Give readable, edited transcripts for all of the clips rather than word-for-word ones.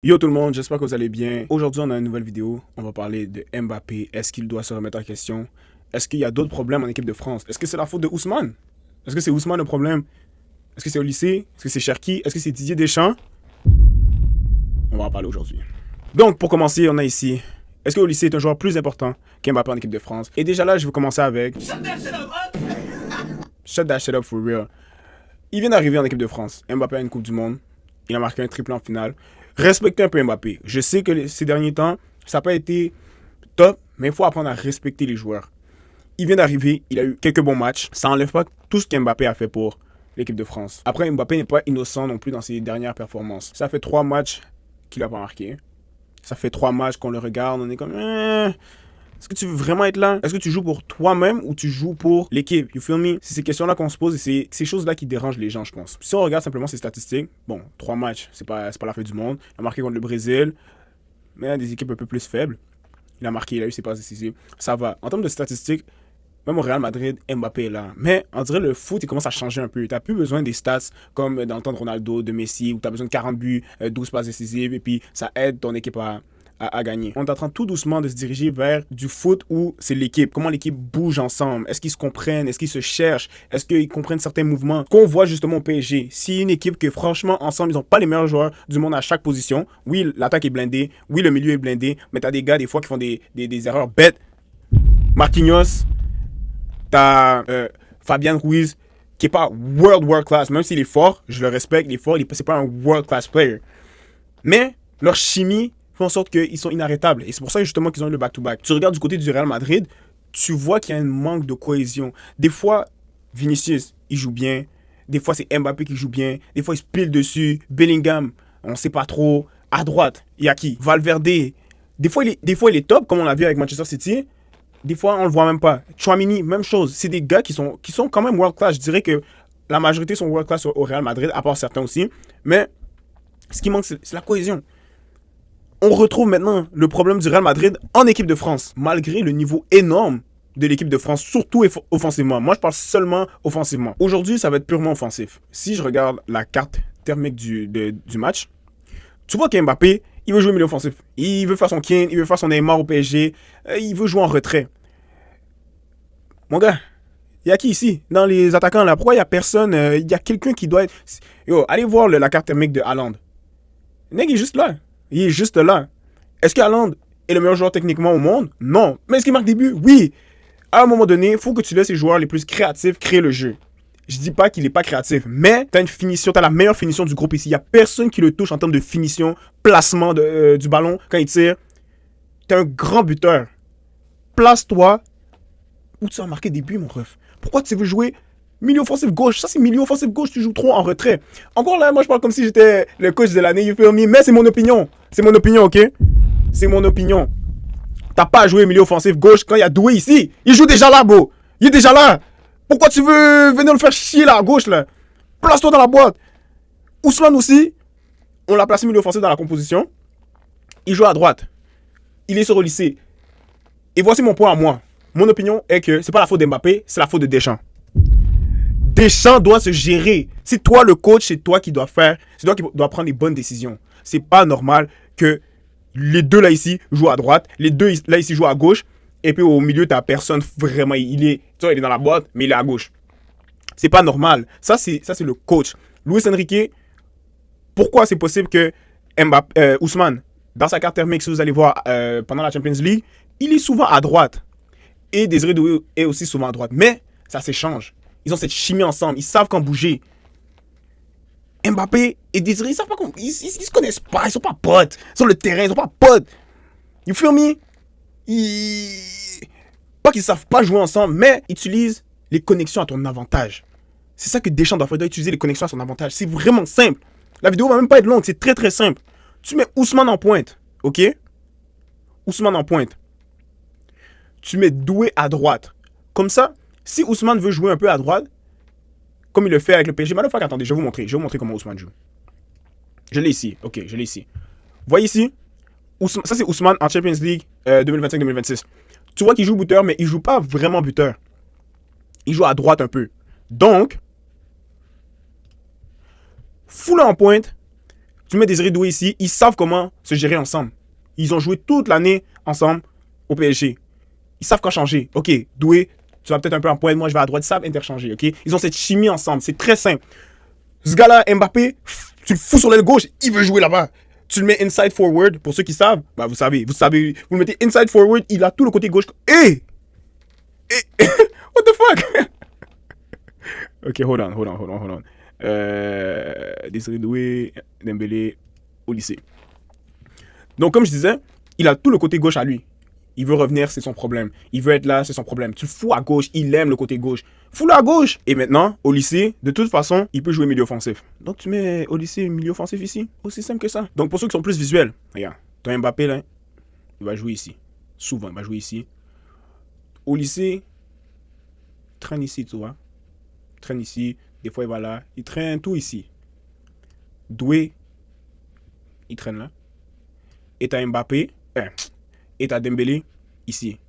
Yo tout le monde, j'espère que vous allez bien. Aujourd'hui, on a une nouvelle vidéo. On va parler de Mbappé. Est-ce qu'il doit se remettre en question? Est-ce qu'il y a d'autres problèmes en équipe de France? Est-ce que c'est la faute de Ousmane? Est-ce que c'est Ousmane le problème? Est-ce que c'est au lycée? Est-ce que c'est Cherki? Est-ce que c'est Didier Deschamps? On va en parler aujourd'hui. Donc, pour commencer, on a ici. Est-ce que Olysée est un joueur plus important qu'Mbappé en équipe de France? Et déjà là, je vais commencer avec. Shut that shit up for real. Il vient d'arriver en équipe de France. Mbappé a une Coupe du Monde. Il a marqué un triplé en finale. Respectez un peu Mbappé. Je sais que ces derniers temps, ça n'a pas été top, mais il faut apprendre à respecter les joueurs. Il vient d'arriver, il a eu quelques bons matchs. Ça n'enlève pas tout ce qu'Mbappé a fait pour l'équipe de France. Après, Mbappé n'est pas innocent non plus dans ses dernières performances. Ça fait 3 matchs qu'il n'a pas marqué. Ça fait 3 matchs qu'on le regarde, on est comme... Est-ce que tu veux vraiment être là? Est-ce que tu joues pour toi-même ou tu joues pour l'équipe? You feel me? C'est ces questions-là qu'on se pose et c'est ces choses-là qui dérangent les gens, je pense. Si on regarde simplement ses statistiques, bon, 3 matchs, c'est pas la fin du monde. Il a marqué contre le Brésil, mais il y a des équipes un peu plus faibles. Il a marqué, il a eu ses passes décisives. Ça va. En termes de statistiques, même au Real Madrid, Mbappé est là. Mais on dirait le foot, il commence à changer un peu. Tu n'as plus besoin des stats comme dans le temps de Ronaldo, de Messi, où tu as besoin de 40 buts, 12 passes décisives, et puis ça aide ton équipe à gagner. On est en train tout doucement de se diriger vers du foot où c'est l'équipe. Comment l'équipe bouge ensemble. Est-ce qu'ils se comprennent? Est-ce qu'ils se cherchent? Est-ce qu'ils comprennent certains mouvements? Qu'on voit justement au PSG. Si une équipe que franchement, ensemble, ils n'ont pas les meilleurs joueurs du monde à chaque position. Oui, l'attaque est blindée. Oui, le milieu est blindé. Mais tu as des gars, des fois, qui font des erreurs bêtes. Marquinhos, t'as Fabian Ruiz, qui n'est pas world class. Même s'il est fort, je le respecte, il est fort, c'est pas un world class player. Mais leur chimie fait en sorte qu'ils sont inarrêtables. Et c'est pour ça justement qu'ils ont eu le back-to-back. Tu regardes du côté du Real Madrid, tu vois qu'il y a un manque de cohésion. Des fois, Vinicius, il joue bien. Des fois, c'est Mbappé qui joue bien. Des fois, il se pile dessus. Bellingham, on ne sait pas trop. À droite, il y a qui? Valverde. Des fois, il est top, comme on l'a vu avec Manchester City. Des fois, on le voit même pas. Chouamini, même chose. C'est des gars qui sont quand même world class. Je dirais que la majorité sont world class au Real Madrid, à part certains aussi. Mais ce qui manque, c'est la cohésion. On retrouve maintenant le problème du Real Madrid en équipe de France, malgré le niveau énorme de l'équipe de France, surtout offensivement. Moi, je parle seulement offensivement. Aujourd'hui, ça va être purement offensif. Si je regarde la carte thermique du match, tu vois qu'Mbappé, il veut jouer milieu offensif. Il veut faire son Kane, il veut faire son Neymar au PSG. Il veut jouer en retrait. Mon gars, il y a qui ici? Dans les attaquants, là, pourquoi il n'y a personne? Il y a quelqu'un qui doit être... Yo, allez voir la carte thermique de Haaland. Le mec, il est juste là. Il est juste là. Est-ce qu'Haaland est le meilleur joueur techniquement au monde? Non. Mais est-ce qu'il marque des buts? Oui. À un moment donné, il faut que tu laisses les joueurs les plus créatifs créer le jeu. Je dis pas qu'il est pas créatif, mais tu as une finition, tu as la meilleure finition du groupe ici. Il n'y a personne qui le touche en termes de finition, placement du ballon quand il tire. Tu es un grand buteur. Place-toi où tu vas marquer des buts, mon ref. Pourquoi tu veux jouer milieu offensif gauche? Ça, c'est milieu offensif gauche, tu joues trop en retrait. Encore là, moi, je parle comme si j'étais le coach de l'année, you feel me? Mais c'est mon opinion. C'est mon opinion, ok? C'est mon opinion. T'as pas à jouer milieu offensif gauche quand il y a Doué ici. Il joue déjà là, bro. Il est déjà là. Pourquoi tu veux venir le faire chier là, à gauche, là? Place-toi dans la boîte. Ousmane aussi, on l'a placé milieu offensif dans la composition. Il joue à droite. Il est sur le lycée. Et voici mon point à moi. Mon opinion est que c'est pas la faute d'Mbappé, c'est la faute de Deschamps. Deschamps doit se gérer. C'est toi le coach, c'est toi qui dois faire, c'est toi qui dois prendre les bonnes décisions. C'est pas normal que les deux là ici jouent à droite, les deux là ici jouent à gauche, et puis au milieu t'as personne vraiment. Il est dans la boîte, mais il est à gauche. C'est pas normal. Ça c'est le coach. Luis Enrique, pourquoi c'est possible que Ousmane, dans sa carte thermique, si vous allez voir pendant la Champions League, il est souvent à droite. Et Désiré Doué est aussi souvent à droite. Mais ça s'échange. Ils ont cette chimie ensemble. Ils savent quand bouger. Mbappé et Désiré, ils savent pas comment. Ils se connaissent pas. Ils sont pas potes. Sur le terrain, ils sont pas potes. You feel me? Pas qu'ils savent pas jouer ensemble, mais utilisent les connexions à ton avantage. C'est ça que Deschamps doit faire. Il doit utiliser les connexions à son avantage. C'est vraiment simple. La vidéo va même pas être longue. C'est très très simple. Tu mets Ousmane en pointe. Ok? Ousmane en pointe. Tu mets Doué à droite. Comme ça, si Ousmane veut jouer un peu à droite, comme il le fait avec le PSG, attendez, je vais vous montrer comment Ousmane joue. Je l'ai ici, ok, je l'ai ici. Vous voyez ici, ça c'est Ousmane en Champions League 2025-2026. Tu vois qu'il joue buteur, mais il joue pas vraiment buteur. Il joue à droite un peu. Donc, fous-le en pointe, Tu mets Désiré Doué ici, ils savent comment se gérer ensemble. Ils ont joué toute l'année ensemble au PSG. Ils savent quand changer. Ok, Doué, tu vas peut-être un peu en pointe, moi je vais à droite, ils savent interchanger. Ok, ils ont cette chimie ensemble, c'est très simple. Ce gars-là, Mbappé, tu le fous sur l'aile gauche, il veut jouer là-bas. Tu le mets inside forward, pour ceux qui savent, bah vous savez, vous le mettez inside forward, il a tout le côté gauche. What the fuck? Ok, hold on. Désiré Doué, Dembélé, au lycée. Donc, comme je disais, il a tout le côté gauche à lui. Il veut revenir, c'est son problème. Il veut être là, c'est son problème. Tu le fous à gauche, il aime le côté gauche. Fous-le à gauche. Et maintenant, au lycée, de toute façon, il peut jouer milieu offensif. Donc, tu mets au lycée milieu offensif ici. Aussi simple que ça. Donc, pour ceux qui sont plus visuels, regarde, ton Mbappé, là, il va jouer ici. Souvent, il va jouer ici. Au lycée, il traîne ici, tu vois. Il traîne ici. Des fois, il va là. Il traîne tout ici. Doué, il traîne là. Et t'as Mbappé, et t'as Dembélé ici.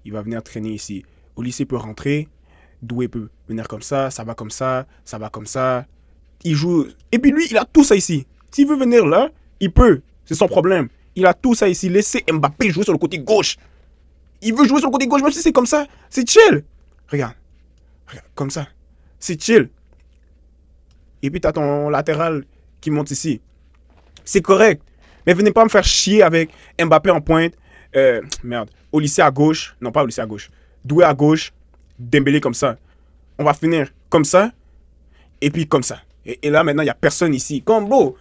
Il va venir traîner ici. Au lycée peut rentrer, Doué peut venir comme ça va comme ça, ça va comme ça. Il joue. Et puis lui, il a tout ça ici. S'il veut venir là, il peut. C'est son problème. Il a tout ça ici. Laissez Mbappé jouer sur le côté gauche. Il veut jouer sur le côté gauche, même si c'est comme ça. C'est chill. Regarde. Regarde, comme ça. C'est chill. Et puis t'as ton latéral qui monte ici. C'est correct. Mais venez pas me faire chier avec Mbappé en pointe. Merde. Au lycée à gauche. Non, pas au lycée à gauche. Doué à gauche. Dembélé comme ça. On va finir comme ça. Et puis comme ça. Et là, maintenant, il n'y a personne ici. Comme, bro,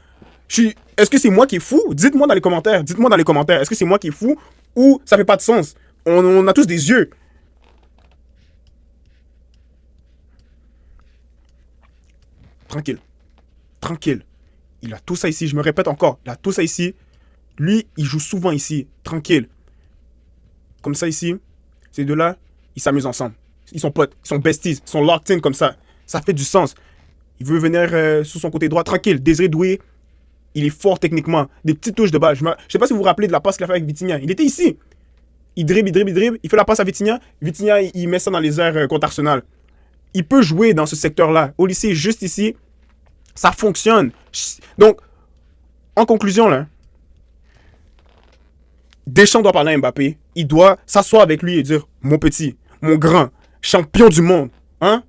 est-ce que c'est moi qui est fou? Dites-moi dans les commentaires. Dites-moi dans les commentaires. Est-ce que c'est moi qui est fou ou ça fait pas de sens? On a tous des yeux. Tranquille. Tranquille. Il a tout ça ici. Je me répète encore. Il a tout ça ici. Lui, il joue souvent ici. Tranquille. Comme ça ici. Ces deux-là, ils s'amusent ensemble. Ils sont potes. Ils sont besties. Ils sont locked in comme ça. Ça fait du sens. Il veut venir sous son côté droit. Tranquille. Désiré Doué, il est fort techniquement. Des petites touches de balle. Je sais pas si vous vous rappelez de la passe qu'il a fait avec Vitinha. Il était ici. Il dribble. Il fait la passe à Vitinha. Vitinha, il met ça dans les airs contre Arsenal. Il peut jouer dans ce secteur-là. Au lycée, juste ici, ça fonctionne. Donc, en conclusion, là, Deschamps doit parler à Mbappé. Il doit s'asseoir avec lui et dire, mon petit, mon grand, champion du monde. Hein?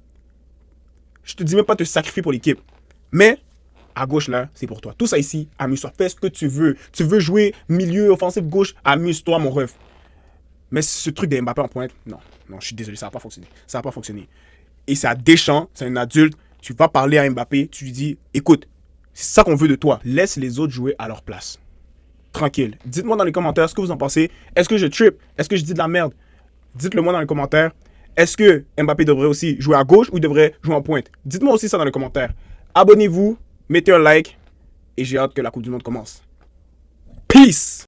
Je te dis même pas te sacrifier pour l'équipe. Mais, à gauche, là, c'est pour toi. Tout ça ici, amuse-toi. Fais ce que tu veux. Tu veux jouer milieu, offensif, gauche, amuse-toi, mon ref. Mais ce truc de Mbappé en pointe, non, je suis désolé, ça va pas fonctionner. Ça va pas fonctionner. Et c'est à Deschamps, c'est un adulte. Tu vas parler à Mbappé, tu lui dis, écoute, c'est ça qu'on veut de toi. Laisse les autres jouer à leur place. Tranquille. Dites-moi dans les commentaires ce que vous en pensez. Est-ce que je trip? Est-ce que je dis de la merde? Dites-le moi dans les commentaires. Est-ce que Mbappé devrait aussi jouer à gauche ou il devrait jouer en pointe? Dites-moi aussi ça dans les commentaires. Abonnez-vous, mettez un like et j'ai hâte que la Coupe du Monde commence. Peace!